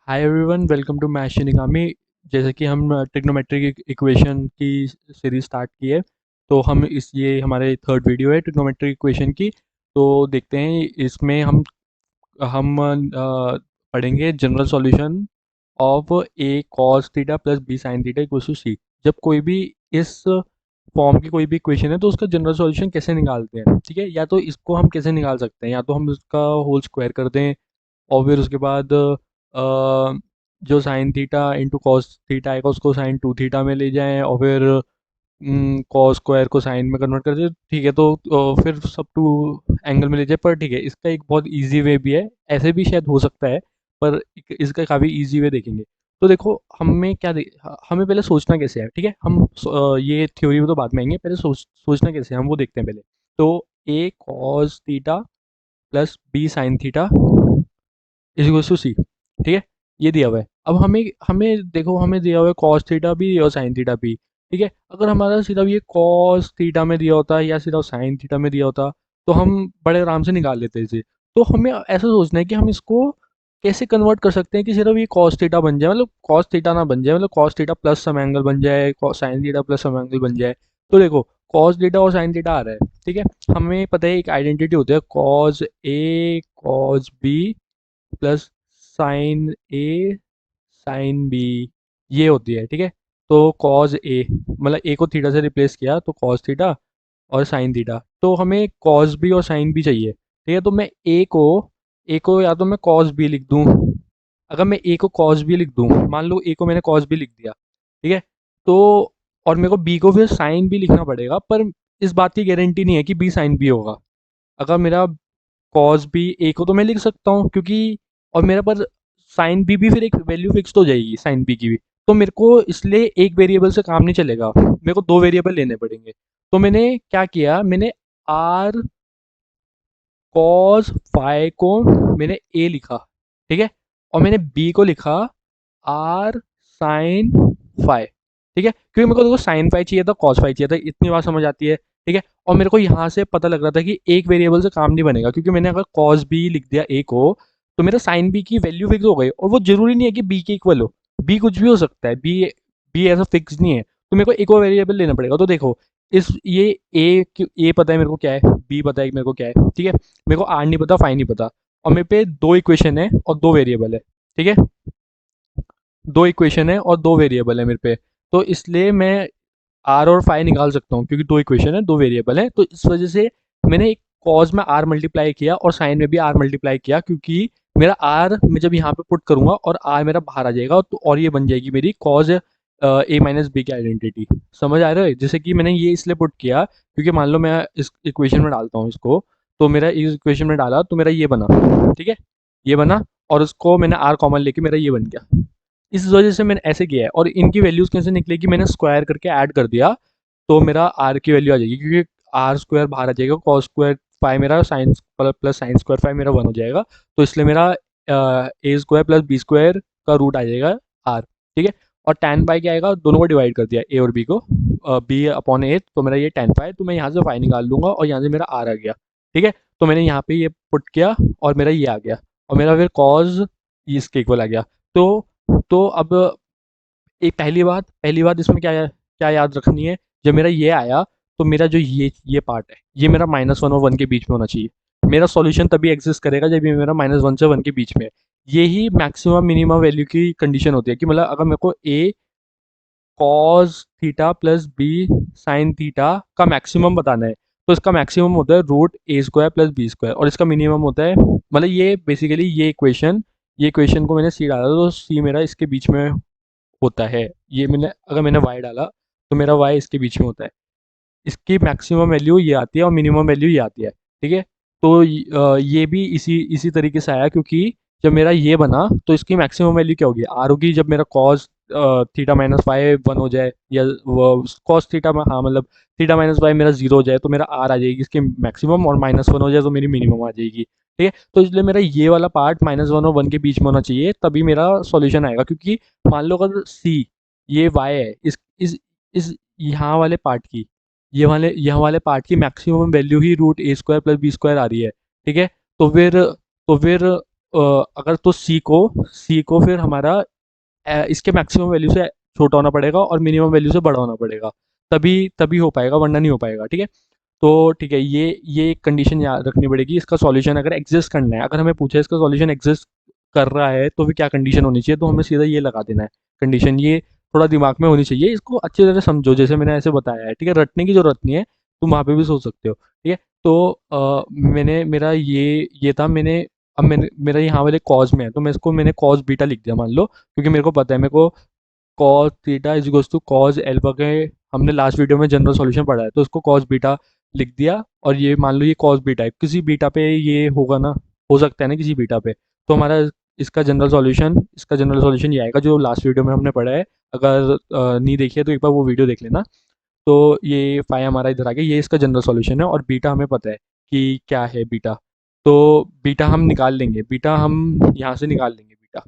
Hi everyone, welcome to math Shinigami. जैसे कि हम ट्रिग्नोमेट्रिक इक्वेशन की सीरीज स्टार्ट की है, तो हम ये हमारे थर्ड वीडियो है ट्रिग्नोमेट्रिक इक्वेशन की। तो देखते हैं इसमें हम पढ़ेंगे general solution of A cos theta plus B sine theta equal to C. जब कोई भी इस फॉर्म की कोई भी इक्वेशन है तो उसका जनरल सॉल्यूशन कैसे निकालते हैं, ठीक है। या तो इसको हम कैसे निकाल सकते हैं, या तो हम इसका होल स्क्वायर कर दें और फिर उसके बाद जो sine theta into cos theta आएगा उसको साइन टू थीटा में ले जाएं और फिर कॉस स्क्वायर को साइन में कन्वर्ट कर दे, ठीक है। तो फिर सब टू एंगल में ले जाए। पर ठीक है, इसका एक बहुत इजी वे भी है, ऐसे भी शायद हो सकता है, पर इसका काफ़ी इजी वे देखेंगे। तो देखो हमें पहले सोचना कैसे है, ठीक है। ये थ्योरी में तो बाद में आएंगे, पहले सोचना कैसे है हम वो देखते हैं पहले। तो A cos theta plus B sine theta is equal to C, ठीक है। ये दिया हुआ है। अब हमें हमें देखो, हमें दिया हुआ है कॉस थीटा भी और साइन थीटा भी, ठीक है। अगर हमारा सिर्फ ये कॉस थीटा में दिया होता या सिर्फ साइन थीटा में दिया होता तो हम बड़े आराम से निकाल लेते इसे। तो हमें ऐसा सोचना है कि हम इसको कैसे कन्वर्ट कर सकते हैं कि सिर्फ ये कॉस थीटा बन जाए, मतलब कॉस थीटा ना बन जाए, मतलब cos theta plus some angle बन जाए, sine theta plus some angle बन जाए। तो देखो, कॉस थीटा और साइन थीटा आ रहा है, ठीक है। हमें पता है एक आइडेंटिटी होती है cos A cos B plus sign A sine B, ये होती है, ठीक है। तो कॉज ए, मतलब ए को थीटा से रिप्लेस किया तो कॉज थीटा और साइन थीटा, तो हमें कॉज बी और साइन बी चाहिए, ठीक है। तो मैं ए को या तो मैं कॉज बी लिख दूं। अगर मैं ए को कॉज बी लिख दूं, मान लो ए को मैंने कॉज बी लिख दिया, ठीक है। तो और मेरे को बी को फिर साइन बी लिखना पड़ेगा, पर इस बात की गारंटी नहीं है कि बी साइन बी होगा। अगर मेरा कॉस बी ए को तो मैं लिख सकता हूँ, क्योंकि और मेरा पर साइन बी भी फिर एक वैल्यू फिक्स हो जाएगी साइन बी की भी। तो मेरे को इसलिए एक वेरिएबल से काम नहीं चलेगा, मेरे को दो वेरिएबल लेने पड़ेंगे। तो मैंने क्या किया, मैंने आर कॉस फाई को मैंने ए लिखा, ठीक है। और मैंने बी को लिखा आर साइन फाई, ठीक है। क्योंकि मेरे को देखो साइन फाई चाहिए था, कॉस फाई चाहिए था, इतनी बात समझ आती है, ठीक है। और मेरे को यहाँ से पता लग रहा था कि एक वेरिएबल से काम नहीं बनेगा, क्योंकि मैंने अगर कॉस बी लिख दिया ए को तो मेरा साइन बी की वैल्यू फिक्स हो गई, और वो जरूरी नहीं है कि बी के इक्वल हो। बी कुछ भी हो सकता है, बी बी ऐसा फिक्स नहीं है। तो मेरे को एक और वेरिएबल लेना पड़ेगा। तो देखो, इस ये ए पता है मेरे को क्या है, बी पता है मेरे को क्या है, ठीक है। मेरे को आर नहीं पता, फाई नहीं पता, और मेरे पे दो इक्वेशन है और दो वेरिएबल है, ठीक है। दो इक्वेशन है और दो वेरिएबल है मेरे पे। तो इसलिए मैं आर और फाई निकाल सकता हूँ, क्योंकि दो इक्वेशन है दो वेरिएबल है। तो इस वजह से मैंने एक कॉज में आर मल्टीप्लाई किया और साइन में भी आर मल्टीप्लाई किया, क्योंकि मेरा आर मैं जब यहाँ पे पुट करूंगा और आर मेरा बाहर आ जाएगा, तो और ये बन जाएगी मेरी कॉज ए माइनस बी की आइडेंटिटी। समझ आ रहा है? जैसे कि मैंने ये इसलिए पुट किया क्योंकि मान लो मैं इस इक्वेशन में डालता हूँ इसको, तो मेरा इस इक्वेशन में डाला तो मेरा ये बना, ठीक है। ये बना, और उसको मैंने आर कॉमन लेके मेरा ये बन गया। इस वजह से मैंने ऐसे किया है। और इनकी वैल्यूज कैसे निकलेगी, मैंने स्क्वायर करके ऐड कर दिया, तो मेरा आर की वैल्यू आ जाएगी, क्योंकि आर स्क्वायर बाहर आ जाएगा, कॉस स्क्वायर फाइव मेरा science plus sine square five मेरा वन हो जाएगा। तो इसलिए मेरा ए स्क्वायर प्लस बी स्क्वायर का रूट आ जाएगा आर, ठीक है। और टेन पाई क्या आएगा, दोनों को डिवाइड कर दिया ए और बी को, बी अपॉन ए, तो मेरा ये टेन पाई, तो मैं यहाँ से फाई निकाल लूंगा और यहाँ से मेरा आर आ गया, ठीक है। तो मैंने यहाँ पे ये पुट किया और मेरा ये आ गया, और मेरा फिर कॉज इसके इक्वल आ गया। तो अब एक पहली बात इसमें क्या क्या याद रखनी है, जब मेरा ये आया तो मेरा जो ये पार्ट है ये मेरा माइनस वन और वन के बीच में होना चाहिए। मेरा सॉल्यूशन तभी एग्जिस्ट करेगा जब ये मेरा माइनस वन से वन के बीच में है। यही मैक्सिमम मिनिमम वैल्यू की कंडीशन होती है, कि मतलब अगर मेरे को A cos theta plus B sine theta का मैक्सिमम बताना है, तो इसका मैक्सिमम होता है root A square plus B square, और इसका मिनिमम होता है, मतलब ये बेसिकली ये इक्वेशन को मैंने सी डाला तो सी मेरा इसके बीच में होता है। ये मैंने अगर मैंने y डाला तो मेरा y इसके बीच में होता है। इसकी मैक्सिमम वैल्यू ये आती है और मिनिमम वैल्यू ये आती है, ठीक है। तो ये भी इसी इसी तरीके से आया, क्योंकि जब मेरा ये बना तो इसकी मैक्सिमम वैल्यू क्या होगी, आर होगी, जब मेरा cos theta minus five one हो जाए, या कॉस थीटा में, हाँ मतलब थीटा माइनस फाइव मेरा जीरो हो जाए तो मेरा आर आ जाएगी इसकी मैक्सिमम, और माइनस वन हो जाए तो मेरी मिनिमम आ जाएगी, ठीक है। तो इसलिए मेरा ये वाला पार्ट माइनस वन और वन के बीच में होना चाहिए, तभी मेरा सॉल्यूशन आएगा। क्योंकि मान लो अगर सी ये वाई है, इस यहाँ वाले पार्ट की, ये वाले पार्ट की maximum value he root A square plus B square आ रही है, ठीक है। तो फिर अगर तो सी को फिर हमारा इसके मैक्सिमम वैल्यू से छोटा होना पड़ेगा और मिनिमम वैल्यू से बड़ा होना पड़ेगा, तभी तभी हो पाएगा, वरना नहीं हो पाएगा। ठीक है, तो ठीक है, ये एक कंडीशन याद रखनी पड़ेगी। इसका सॉल्यूशन अगर एग्जिस्ट करना है, अगर हमें पूछे इसका सॉल्यूशन एग्जिस्ट कर रहा है तो फिर क्या कंडीशन होनी चाहिए, तो हमें सीधा ये लगा देना है कंडीशन। ये थोड़ा दिमाग में होनी चाहिए, इसको अच्छी तरह समझो जैसे मैंने ऐसे बताया है। ठीक है, रटने की जरूरत नहीं है, तुम वहाँ पे भी सोच सकते हो। ठीक है, तो मैंने मेरा ये था, मैंने मेरा यहाँ वाले कॉज में है, तो मैं इसको मैंने कॉज बीटा लिख दिया मान लो, क्योंकि मेरे को पता है, मेरे को cos theta is equals to cos alpha के हमने लास्ट वीडियो में जनरल सॉल्यूशन पढ़ा है, तो उसको कॉस बीटा लिख दिया। और ये मान लो ये कॉस बीटा है, किसी बीटा पे ये होगा ना, हो सकता है ना किसी बीटा पे, तो हमारा इसका जनरल सॉल्यूशन ये आएगा जो लास्ट वीडियो में हमने पढ़ा है। अगर नहीं देखी है तो एक बार वो वीडियो देख लेना। तो ये फाई हमारा इधर आ गया, ये इसका जनरल सॉल्यूशन है, और बीटा हमें पता है कि क्या है बीटा। तो बीटा हम निकाल लेंगे, बीटा हम यहाँ से निकाल लेंगे बीटा।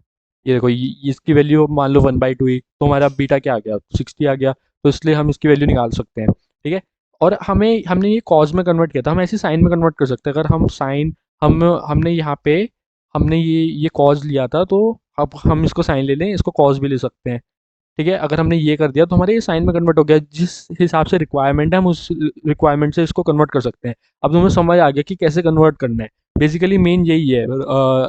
ये देखो, इसकी वैल्यू मान लो 1/2 ही, तो हमारा बीटा क्या आ गया, 60 आ गया। तो इसलिए हम इसकी वैल्यू निकाल सकते हैं। ठीक है, और हमने ये कॉज में कन्वर्ट किया था, हम ऐसे साइन में कन्वर्ट कर सकते हैं। अगर हम साइन हम हमने यहाँ पे हमने ये कॉज लिया था, तो अब हम इसको साइन ले लें, इसको कॉज भी ले सकते हैं। ठीक है, अगर हमने ये कर दिया तो हमारे ये साइन में कन्वर्ट हो गया, जिस हिसाब से रिक्वायरमेंट है हम उस रिक्वायरमेंट से इसको कन्वर्ट कर सकते हैं। अब तुम्हें समझ आ गया कि कैसे कन्वर्ट करना है। बेसिकली मेन यही है,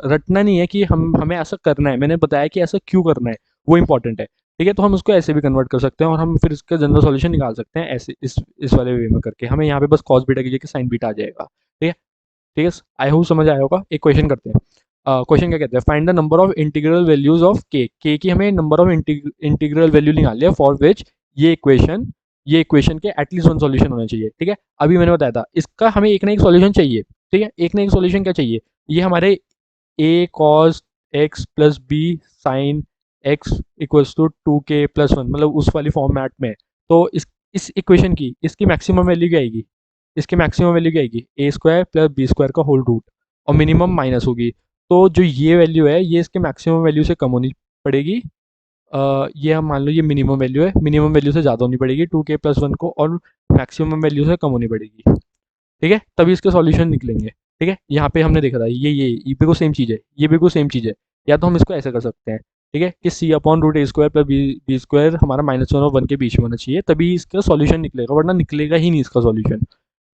रटना नहीं है कि हमें ऐसा करना है, मैंने बताया कि ऐसा क्यों करना है, वो इंपॉर्टेंट है। ठीक है, तो हम उसको ऐसे भी कन्वर्ट कर सकते हैं, और हम फिर इसका जनरल सॉल्यूशन निकाल सकते हैं ऐसे, इस वाले वे में करके। हमें यहाँ पे बस कॉस बीटा की जगह साइन बीटा आ जाएगा। ठीक है, ठीक है, आई होप समझ आया होगा। एक क्वेश्चन करते हैं। क्वेश्चन क्या कहते हैं, find the number of integral values of के की हमें नंबर ऑफ इंटीग्रल वैल्यू निकाल लिया, फॉर विच ये इक्वेशन के एटलीस्ट वन सॉल्यूशन होना चाहिए। ठीक है, अभी मैंने बताया था इसका हमें एक ना एक सॉल्यूशन चाहिए। ठीक है, एक ना एक सॉल्यूशन क्या चाहिए, ये हमारे A cos X plus B sine X equals to 2k+1, मतलब उस वाली फॉर्मेट में। तो इस इक्वेशन की इसकी मैक्सिमम वैल्यू क्या आएगी, इसकी मैक्सिमम वैल्यू क्या आएगी, a² + b² का होल रूट, और मिनिमम माइनस होगी। तो जो ये वैल्यू है ये इसके मैक्सिमम वैल्यू से कम होनी पड़ेगी। ये हम मान लो ये मिनिमम वैल्यू है, मिनिमम वैल्यू से ज़्यादा होनी पड़ेगी 2k+1 को, और मैक्सिमम वैल्यू से कम होनी पड़ेगी। ठीक है, तभी इसके सॉल्यूशन निकलेंगे। ठीक है, यहाँ पे हमने देखा था ये बिल्कुल सेम चीज़ है, ये बिल्कुल सेम चीज़ है। या तो हम इसको ऐसे कर सकते हैं, ठीक है, कि c/√a² + b² हमारा -1 और 1 के बीच में होना चाहिए, तभी इसका सॉल्यूशन निकलेगा, वरना निकलेगा ही नहीं इसका सॉल्यूशन।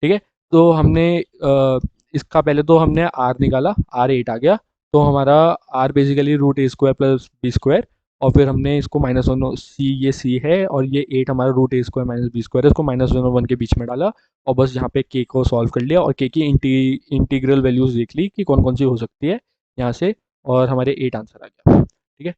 ठीक है, तो हमने इसका पहले तो हमने आर निकाला, R 8 आ गया, तो हमारा आर बेसिकली √a² + b², और फिर हमने इसको -1 ये सी है, और ये 8 हमारा √a² - b², इसको -1 और 1 के बीच में डाला, और बस यहाँ पे के को सॉल्व कर लिया, और के की इंटीग्रल वैल्यूज देख ली कि कौन कौन सी हो सकती है यहाँ से, और हमारे 8 आंसर आ गया। ठीक है,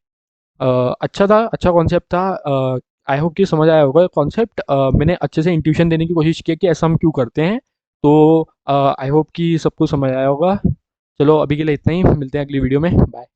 अच्छा था, अच्छा कॉन्सेप्ट था। आई होप कि समझ आया होगा कॉन्सेप्ट। मैंने अच्छे से इंट्यूशन देने की कोशिश की कि ऐसा हम क्यों करते हैं, तो आई होप कि सबको समझ आया होगा। चलो अभी के लिए इतना ही, मिलते हैं अगली वीडियो में, बाय।